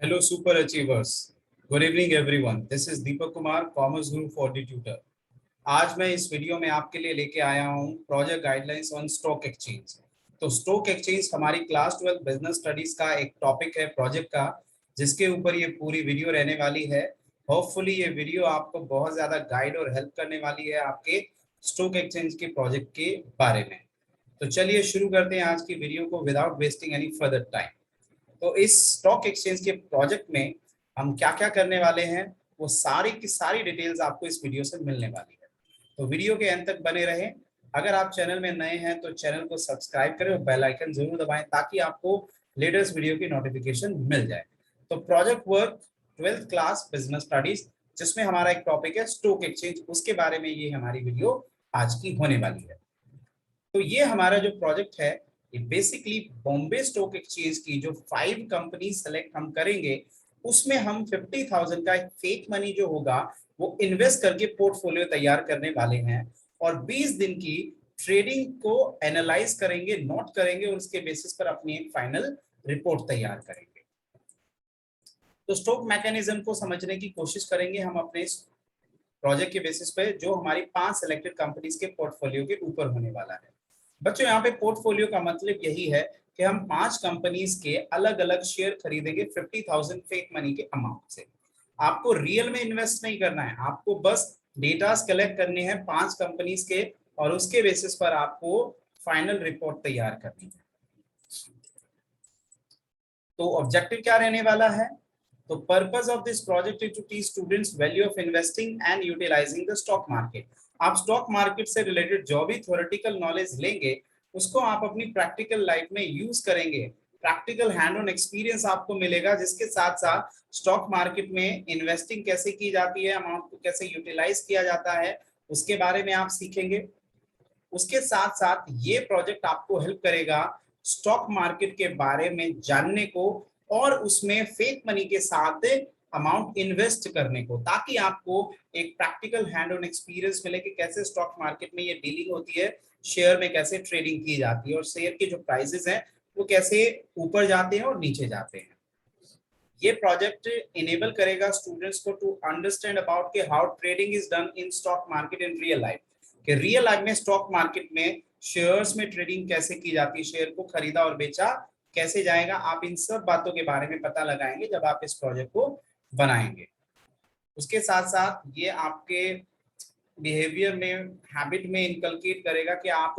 Hello, super achievers. Good evening, everyone. This is Deepak Kumar, Commerce Guru for the Tutor. आज मैं इस video में आपके लिए लेके आया हूँ project guidelines on stock exchange. तो स्टॉक एक्सचेंज हमारी क्लास 12 बिजनेस स्टडीज का एक टॉपिक है प्रोजेक्ट का, जिसके ऊपर ये पूरी वीडियो रहने वाली है। होपफुली ये वीडियो आपको बहुत ज्यादा गाइड और हेल्प करने वाली है आपके स्टॉक एक्सचेंज के प्रोजेक्ट के बारे में। तो चलिए शुरू करते हैं आज की वीडियो को without wasting any further time. तो इस स्टॉक एक्सचेंज के प्रोजेक्ट में हम क्या क्या करने वाले हैं, वो सारी की सारी डिटेल्स आपको इस वीडियो से मिलने वाली है। तो वीडियो के अंत तक बने रहें। अगर आप चैनल में नए हैं तो चैनल को सब्सक्राइब करें और बेल आइकन जरूर दबाएं ताकि आपको लेटेस्ट वीडियो की नोटिफिकेशन मिल जाए। तो project work 12th class business studies, जिसमें हमारा एक टॉपिक है स्टॉक एक्सचेंज, उसके बारे में ये हमारी वीडियो आज की होने वाली है। तो ये हमारा जो प्रोजेक्ट है, ये बेसिकली बॉम्बे स्टॉक एक्सचेंज की जो 5 कंपनी सेलेक्ट हम करेंगे, उसमें हम 50,000 का एक फेक मनी जो होगा वो इन्वेस्ट करके पोर्टफोलियो तैयार करने वाले हैं और 20 दिन की ट्रेडिंग को एनालाइज करेंगे, नोट करेंगे और उसके बेसिस पर अपनी एक फाइनल रिपोर्ट तैयार करेंगे। तो स्टॉक मैकेनिज्म को समझने की कोशिश करेंगे हम अपने इस प्रोजेक्ट के बेसिस पे, जो हमारी 5 सिलेक्टेड कंपनीज के पोर्टफोलियो के ऊपर होने वाला है। बच्चों, यहाँ पे पोर्टफोलियो का मतलब यही है कि हम 5 कंपनीज के अलग अलग शेयर खरीदेंगे 50,000 फेक मनी के अमाउंट से। आपको रियल में इन्वेस्ट नहीं करना है, आपको बस डेटा कलेक्ट करने हैं 5 कंपनीज के और उसके बेसिस पर आपको फाइनल रिपोर्ट तैयार करनी है। तो ऑब्जेक्टिव क्या रहने वाला है? तो purpose of this project is to teach students value of investing and utilising the stock market. आप स्टॉक मार्केट से रिलेटेड जो भी थ्योरेटिकल नॉलेज लेंगे, उसको आप अपनी प्रैक्टिकल लाइफ में यूज करेंगे। प्रैक्टिकल हैंड ऑन एक्सपीरियंस आपको मिलेगा, जिसके साथ साथ स्टॉक मार्केट में इन्वेस्टिंग कैसे की जाती है, अमाउंट को कैसे यूटिलाइज किया जाता है, उसके बारे में आप सीखेंगे। उसके साथ साथ ये प्रोजेक्ट आपको हेल्प करेगा स्टॉक मार्केट के बारे में जानने को और उसमें फेक मनी के साथ अमाउंट इन्वेस्ट करने को, ताकि आपको एक प्रैक्टिकल हैंड ऑन एक्सपीरियंस मिले कि कैसे स्टॉक मार्केट में ये डीलिंग होती है, शेयर में कैसे ट्रेडिंग की जाती है और शेयर के जो प्राइसेस हैं वो कैसे ऊपर जाते हैं और नीचे जाते हैं। ये प्रोजेक्ट इनेबल करेगा स्टूडेंट्स को टू अंडरस्टैंड अबाउट के how trading is done in stock market in real life, कि रियल लाइफ में स्टॉक मार्केट में शेयर्स में ट्रेडिंग कैसे की जाती है, शेयर को खरीदा और बेचा कैसे जाएगा। आप इन सब बातों के बारे में पता लगाएंगे जब आप इस प्रोजेक्ट को बनाएंगे। उसके साथ साथ ये आपके बिहेवियर में, हैबिट में इनकलकेट करेगा कि आप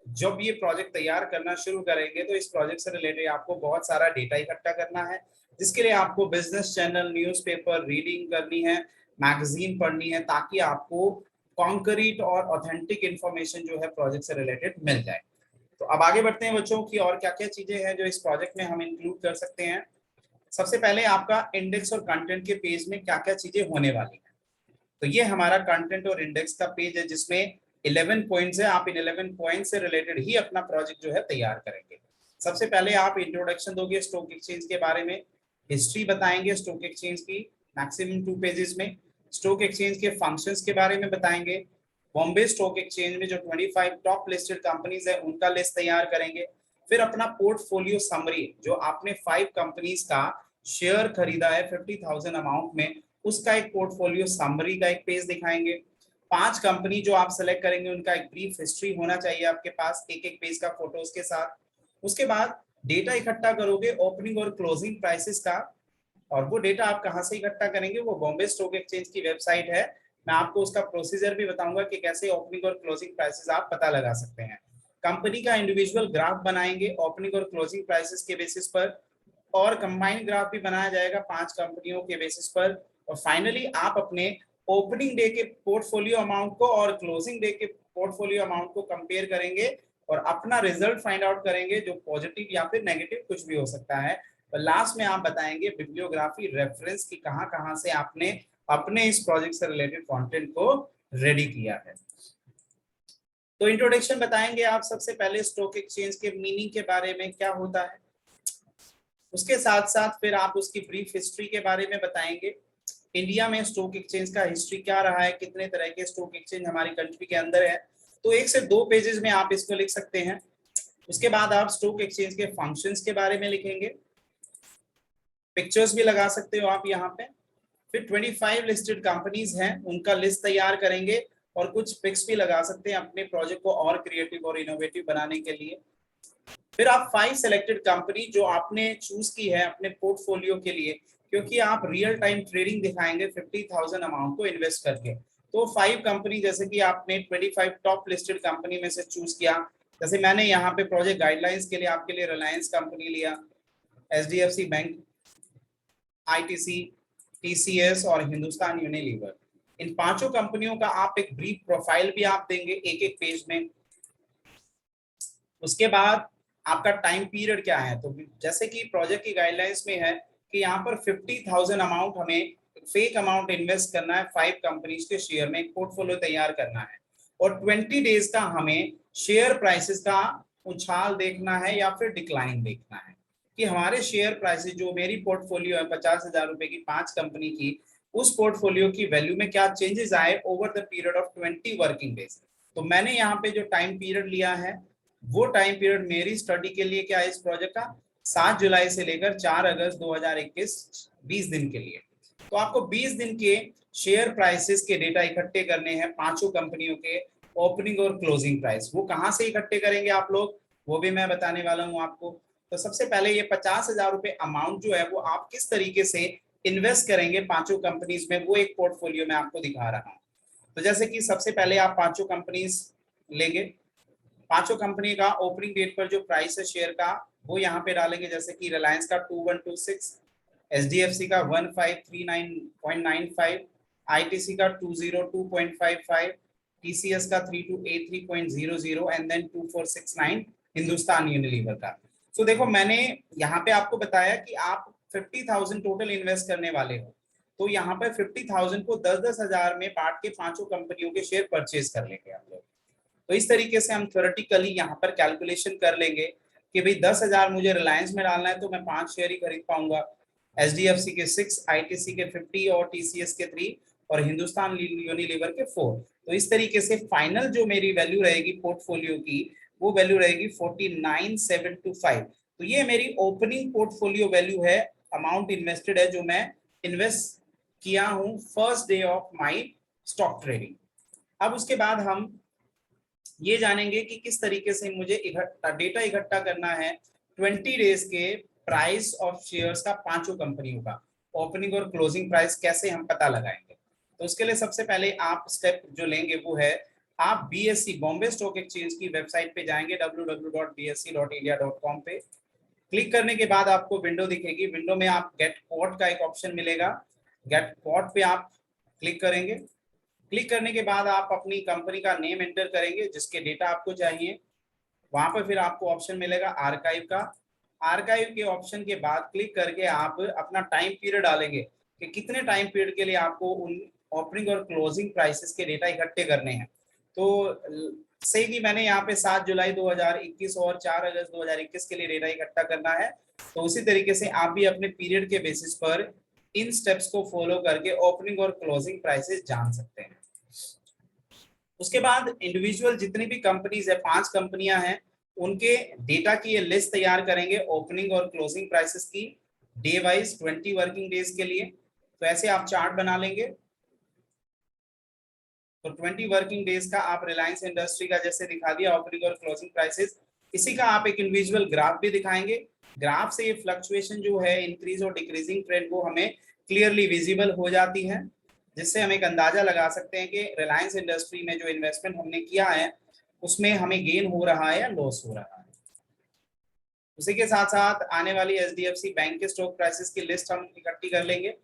जब ये प्रोजेक्ट तैयार करना शुरू करेंगे तो इस प्रोजेक्ट से रिलेटेड आपको बहुत सारा डेटा इकट्ठा करना है, जिसके लिए आपको बिजनेस चैनल, न्यूज़पेपर रीडिंग करनी है, मैगजीन पढ़नी है, ताकि आपको कॉन्क्रीट और ऑथेंटिक इंफॉर्मेशन जो है प्रोजेक्ट से रिलेटेड मिल जाए। तो अब आगे बढ़ते हैं बच्चों की, और क्या क्या चीजें हैं जो इस प्रोजेक्ट में हम इंक्लूड कर सकते हैं। सबसे पहले आपका इंडेक्स और कंटेंट के पेज में क्या क्या चीजें होने वाली है। तो ये हमारा कंटेंट और इंडेक्स का पेज है, जिसमें 11 पॉइंट्स है। आप इन 11 पॉइंट से रिलेटेड ही अपना प्रोजेक्ट जो है तैयार करेंगे। सबसे पहले आप इंट्रोडक्शन दोगे स्टॉक एक्सचेंज के बारे में, हिस्ट्री बताएंगे स्टॉक एक्सचेंज की मैक्सिमम 2 पेजेस में, स्टॉक एक्सचेंज के फंक्शंस के बारे में बताएंगे, बॉम्बे स्टॉक एक्सचेंज में जो 25 टॉप लिस्टेड कंपनीज है उनका लिस्ट तैयार करेंगे। फिर अपना पोर्टफोलियो समरी, जो आपने 5 कंपनीज का शेयर खरीदा है 50,000 अमाउंट में, उसका एक पोर्टफोलियो समरी का एक पेज दिखाएंगे। 5 कंपनी जो आप सेलेक्ट करेंगे उनका एक ब्रीफ हिस्ट्री होना चाहिए आपके पास, एक एक पेज का फोटोज के साथ। उसके बाद डेटा इकट्ठा करोगे ओपनिंग और क्लोजिंग प्राइसेस का, और वो डेटा आप कहाँ से इकट्ठा करेंगे, वो बॉम्बे स्टॉक एक्सचेंज की वेबसाइट है। मैं आपको उसका प्रोसीजर भी बताऊंगा कि कैसे ओपनिंग और क्लोजिंग प्राइसेस आप पता लगा सकते हैं। कंपनी का इंडिविजुअल ग्राफ बनाएंगे ओपनिंग और क्लोजिंग प्राइसेस के बेसिस पर, और कंबाइंड ग्राफ भी बनाया जाएगा 5 कंपनियों के बेसिस पर। और फाइनली आप अपने ओपनिंग डे के पोर्टफोलियो अमाउंट को और क्लोजिंग डे के पोर्टफोलियो अमाउंट को कंपेयर करेंगे और अपना रिजल्ट फाइंड आउट करेंगे, जो पॉजिटिव या फिर नेगेटिव कुछ भी हो सकता है। तो लास्ट में आप बताएंगे बिब्लियोग्राफी रेफरेंस की कहां कहां से आपने अपने इस प्रोजेक्ट से रिलेटेड कंटेंट को रेडी किया है। तो इंट्रोडक्शन बताएंगे आप सबसे पहले स्टॉक एक्सचेंज के मीनिंग के बारे में, क्या होता है। उसके साथ साथ फिर आप उसकी ब्रीफ हिस्ट्री के बारे में बताएंगे। इंडिया में स्टॉक एक्सचेंज का हिस्ट्री क्या रहा है, कितने तरह के स्टॉक एक्सचेंज हमारी कंट्री के अंदर है, तो 1 से 2 पेजेस में आप इसको लिख सकते हैं। उसके बाद आप स्टॉक एक्सचेंज के फंक्शंस के बारे में लिखेंगे, पिक्चर्स भी लगा सकते हो आप यहाँ पे। फिर 25 लिस्टेड कंपनीज हैं, उनका लिस्ट तैयार करेंगे और कुछ पिक्स भी लगा सकते हैं अपने प्रोजेक्ट को और क्रिएटिव और इनोवेटिव बनाने के लिए। फिर आप 5 सिलेक्टेड कंपनी जो आपने चूज की है अपने पोर्टफोलियो के लिए, क्योंकि आप रियल टाइम ट्रेडिंग दिखाएंगे 50,000 अमाउंट को इन्वेस्ट करके, तो 5 कंपनी जैसे कि आपने 25 टॉप लिस्टेड कंपनी में से चूज किया। जैसे मैंने यहाँ पे प्रोजेक्ट गाइडलाइंस के लिए आपके लिए रिलायंस कंपनी लिया, एचडीएफसी बैंक, आईटीसी, टीसीएस और हिंदुस्तान यूनिलीवर। इन पांचों कंपनियों का आप एक ब्रीफ प्रोफाइल भी आप देंगे एक एक पेज में। उसके बाद आपका टाइम पीरियड क्या है, तो जैसे कि प्रोजेक्ट की गाइडलाइंस में है कि यहाँ पर 50,000 अमाउंट हमें फेक अमाउंट इन्वेस्ट करना है 5 कंपनीज के शेयर में, एक पोर्टफोलियो तैयार करना है और 20 डेज का हमें शेयर प्राइसेस का उछाल देखना है या फिर डिक्लाइन देखना है कि हमारे शेयर प्राइसेस जो मेरी पोर्टफोलियो है 50,000 रुपए की 5 कंपनी की, उस पोर्टफोलियो की वैल्यू में क्या चेंजेस आए over the period of 20 working days. तो मैंने यहाँ पे जो टाइम पीरियड लिया है वो टाइम पीरियड मेरी स्टडी के लिए क्या है इस प्रोजेक्ट का 7 जुलाई से लेकर 4 अगस्त 2021, 20 दिन के लिए। तो आपको 20 दिन के शेयर प्राइसेस के डेटा इकट्ठे करने हैं पांचों कंपनियों के ओपनिंग और क्लोजिंग प्राइस। वो कहां से इकट्ठे करेंगे आप लोग, वो भी मैं बताने वाला हूं आपको। तो सबसे पहले ये 50,000 रुपए अमाउंट जो है वो आप किस तरीके से इन्वेस्ट करेंगे पांचों कंपनीज में, वो एक पोर्टफोलियो में आपको दिखा रहा हूं। तो जैसे कि सबसे पहले आप पांचों कंपनीज लेंगे, पांचों कंपनी का ओपनिंग डेट पर जो प्राइस है शेयर का वो यहाँ पे डालेंगे। जैसे कि रिलायंस का 2126, एचडीएफसी का 1539.95, आईटीसी का 202.55, टीसीएस का 3283.00 एंड देन 2469 हिंदुस्तान यूनिलीवर का। तो देखो मैंने यहाँ पे आपको बताया कि आप 50,000 टोटल इन्वेस्ट करने वाले हो, तो यहाँ पर 50,000 को 10-10 हजार में बांट के पांचों कंपनियों के शेयर परचेज कर लेंगे आप लोग। तो इस तरीके से हम थ्योरेटिकली यहाँ पर कैलकुलेशन कर लेंगे कि भाई 10,000 मुझे रिलायंस में डालना है तो मैं 5 शेयर ही खरीद पाऊंगा, एचडीएफसी के 6, आईटीसी के 50 और टीसीएस के 3 और हिंदुस्तान यूनिलीवर के 4। तो इस तरीके से फाइनल जो मेरी वैल्यू रहेगी पोर्टफोलियो की वो वैल्यू रहेगी 49,725। तो ये मेरी ओपनिंग पोर्टफोलियो वैल्यू है, अमाउंट इन्वेस्टेड है जो मैं इन्वेस्ट किया हूं first day of my stock trading. अब उसके बाद हम ये जानेंगे कि किस तरीके से मुझे डेटा इकट्ठा करना है 20 डेज के प्राइस ऑफ शेयर्स का पांचों कंपनियों का, ओपनिंग और क्लोजिंग प्राइस कैसे हम पता लगाएंगे। तो उसके लिए सबसे पहले आप स्टेप जो लेंगे वो है आप बीएससी बॉम्बे स्टॉक एक्सचेंज की वेबसाइट पे जाएंगे www.bsc.india.com पे। क्लिक करने के बाद आपको विंडो दिखेगी, विंडो में आप गेट कोड का एक ऑप्शन मिलेगा, गेट कोड पे आप क्लिक करेंगे। क्लिक करने के बाद आप अपनी कंपनी का नेम एंटर करेंगे जिसके डेटा आपको चाहिए। वहां पर फिर आपको ऑप्शन मिलेगा आर्काइव का, आर्काइव के ऑप्शन के बाद क्लिक करके आप अपना टाइम पीरियड डालेंगे कि कितने टाइम पीरियड के लिए आपको उन ओपनिंग और क्लोजिंग प्राइसेस के डेटा इकट्ठे करने हैं। तो सही कि मैंने यहाँ पे 7 जुलाई 2021 और 4 अगस्त 2021 के लिए डेटा इकट्ठा करना है, तो उसी तरीके से आप भी अपने पीरियड के बेसिस पर इन स्टेप्स को फॉलो करके ओपनिंग और क्लोजिंग प्राइसेस जान सकते हैं। उसके बाद इंडिविजुअल जितनी भी कंपनीज है 5 कंपनियां हैं उनके डेटा की ये लिस्ट तैयार करेंगे ओपनिंग और क्लोजिंग प्राइसेस की डे वाइज 20 वर्किंग डेज के लिए। तो ऐसे आप चार्ट बना लेंगे। तो 20 वर्किंग डेज का आप रिलायंस इंडस्ट्री का जैसे दिखा दिया ओपनिंग और क्लोजिंग प्राइसेस, इसी का आप एक इंडिविजुअल ग्राफ भी दिखाएंगे। ग्राफ से ये फ्लक्चुएशन जो है इंक्रीज और डिक्रीजिंग ट्रेंड वो हमें क्लियरली विजिबल हो जाती है, जिससे हम एक अंदाजा लगा सकते हैं कि रिलायंस इंडस्ट्री में जो इन्वेस्टमेंट हमने किया है उसमें हमें गेन हो रहा है या लॉस हो रहा है। उसी के साथ साथ आने वाली एचडीएफसी बैंक के स्टॉक प्राइसेस की लिस्ट हम इकट्ठी कर लेंगे।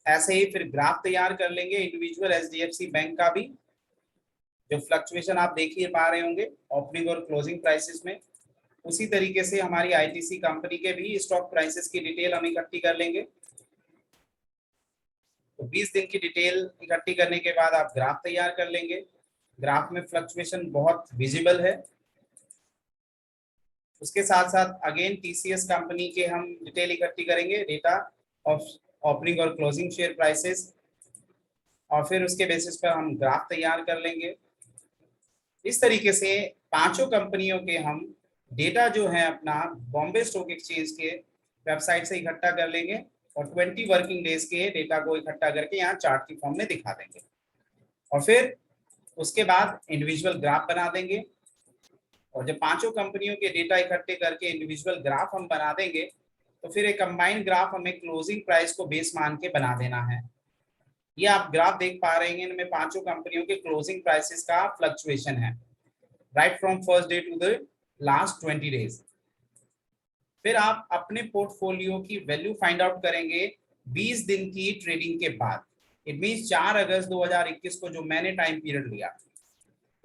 ऐसे ही फिर ग्राफ तैयार कर लेंगे इंडिविजुअल एचडीएफसी बैंक का भी, जो फ्लक्चुएशन आप देख ही पा रहे होंगे ओपनिंग और क्लोजिंग प्राइसेस में। उसी तरीके से हमारी आईटीसी कंपनी के भी स्टॉक प्राइसेस की डिटेल हम इकट्ठी कर लेंगे। तो 20 दिन की डिटेल इकट्ठी करने के बाद आप ग्राफ तैयार कर लेंगे। ग्राफ में फ्लक्चुएशन बहुत विजिबल है। उसके साथ साथ अगेन टीसीएस कंपनी के हम डिटेल इकट्ठी करेंगे, डेटा ऑफ ओपनिंग और क्लोजिंग शेयर प्राइसेस, और फिर उसके बेसिस पर हम ग्राफ तैयार कर लेंगे। इस तरीके से पांचों कंपनियों के हम डेटा जो है अपना बॉम्बे स्टॉक एक्सचेंज के वेबसाइट से इकट्ठा कर लेंगे और 20 वर्किंग डेज के डेटा को इकट्ठा करके यहाँ चार्ट की फॉर्म में दिखा देंगे। और फिर उसके बाद इंडिविजुअल ग्राफ बना देंगे, और जब पांचों कंपनियों के डेटा इकट्ठे करके इंडिविजुअल ग्राफ हम बना देंगे तो फिर एक कंबाइंड ग्राफ हमें क्लोजिंग प्राइस को बेस मान के बना देना है। ये आप ग्राफ देख पा रहे हैं, इनमें पांचों कंपनियों के क्लोजिंग प्राइसेस का फ्लक्चुएशन है right from first day to the last 20 days. फिर आप अपने पोर्टफोलियो की वैल्यू फाइंड आउट करेंगे 20 दिन की ट्रेडिंग के बाद। इट मींस 4 अगस्त 2021 को जो मैंने टाइम पीरियड लिया,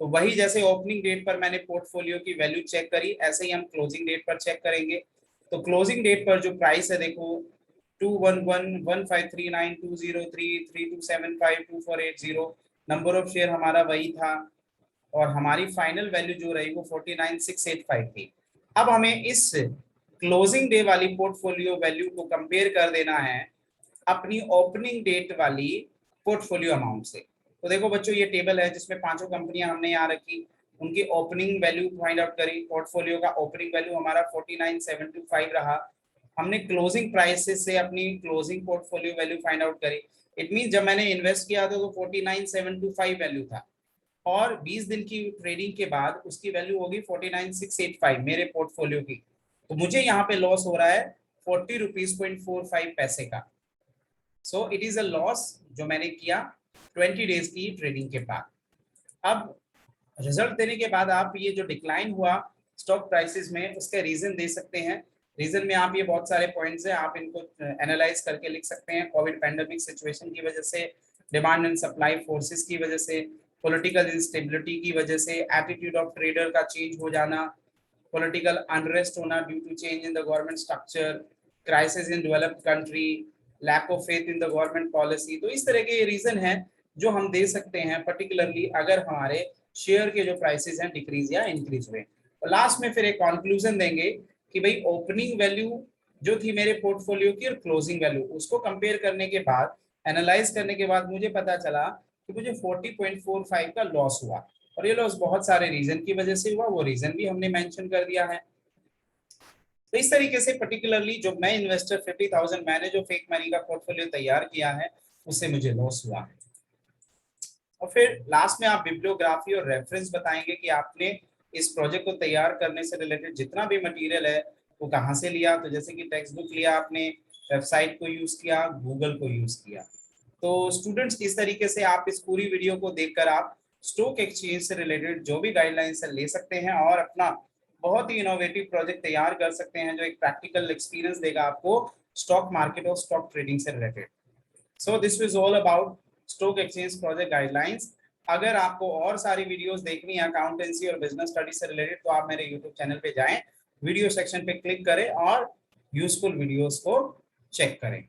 तो वही जैसे ओपनिंग डेट पर मैंने पोर्टफोलियो की वैल्यू चेक करी, ऐसे ही हम क्लोजिंग डेट पर चेक करेंगे। तो क्लोजिंग डेट पर जो प्राइस है देखो 2111539203332752480, नंबर ऑफ शेयर हमारा वही था और हमारी फाइनल वैल्यू जो रही वो 49685 थी। अब हमें इस क्लोजिंग डे वाली पोर्टफोलियो वैल्यू को कंपेयर कर देना है अपनी ओपनिंग डेट वाली पोर्टफोलियो अमाउंट से। तो देखो बच्चों, ये टेबल है जिसमें पांचों कंपनियां हमने यहाँ रखी, उनकी ओपनिंग वैल्यू फाइंड आउट करी। पोर्टफोलियो का ओपनिंग वैल्यू हमारा 49725 रहा। हमने क्लोजिंग प्राइसेस से अपनी closing portfolio value find out करी। इट मीन जब मैंने इन्वेस्ट किया था तो 49725 वैल्यू था, और 20 दिन की ट्रेडिंग के बाद उसकी वैल्यू होगी 49685 मेरे पोर्टफोलियो की। तो मुझे यहाँ पे लॉस हो रहा है 40.45 पैसे का। So it is a loss जो मैंने किया 20 डेज की ट्रेडिंग के बाद। अब रिजल्ट देने के बाद आप ये जो डिक्लाइन हुआ स्टॉक प्राइसेस में, उसका रीजन दे सकते हैं। रीजन में आप ये बहुत सारे पॉइंट्स हैं, आप इनको एनालाइज करके लिख सकते हैं। कोविड पैंडेमिक सिचुएशन की वजह से, डिमांड एंड सप्लाई फोर्सेस की वजह से, पॉलिटिकल इंस्टेबिलिटी की वजह से, एटीट्यूड ऑफ ट्रेडर का चेंज हो जाना, पॉलिटिकल अनरेस्ट होना due to change in the government structure, crisis in developed country, lack of faith in the government policy. तो इस तरह के ये रीजन है जो हम दे सकते हैं, पर्टिकुलरली अगर हमारे शेयर के जो प्राइसेस हैं डिक्रीज या इंक्रीज हुए। और लास्ट में फिर एक कंक्लूजन देंगे कि भाई ओपनिंग वैल्यू जो थी मेरे पोर्टफोलियो की और क्लोजिंग वैल्यू, उसको कंपेयर करने के बाद, एनालाइज करने के बाद मुझे पता चला कि मुझे 40.45 का लॉस हुआ, और ये लॉस बहुत सारे रीजन की वजह से हुआ, वो रीजन भी हमने मेंशन कर दिया है। तो इस तरीके से पर्टिकुलरली जो मैं इन्वेस्टर 50,000 मैंने जो फेक मनी का पोर्टफोलियो तैयार किया है उससे मुझे लॉस हुआ है। और फिर लास्ट में आप बिब्लियोग्राफी और रेफरेंस बताएंगे कि आपने इस प्रोजेक्ट को तैयार करने से रिलेटेड जितना भी मटेरियल है वो कहाँ से लिया। तो जैसे कि टेक्स्ट बुक लिया आपने, वेबसाइट को यूज किया, गूगल को यूज किया। तो स्टूडेंट्स इस तरीके से आप इस पूरी वीडियो को देखकर आप स्टॉक एक्सचेंज से रिलेटेड जो भी गाइडलाइंस है ले सकते हैं और अपना बहुत ही इनोवेटिव प्रोजेक्ट तैयार कर सकते हैं जो एक प्रैक्टिकल एक्सपीरियंस देगा आपको स्टॉक मार्केट और स्टॉक ट्रेडिंग से related. So this was all about stock exchange project guidelines. अगर आपको और सारी वीडियोस देखनी है अकाउंटेंसी और बिजनेस स्टडी से रिलेटेड तो आप मेरे यूट्यूब चैनल पे जाएं, वीडियो सेक्शन पे क्लिक करें और यूजफुल वीडियोस को चेक करें।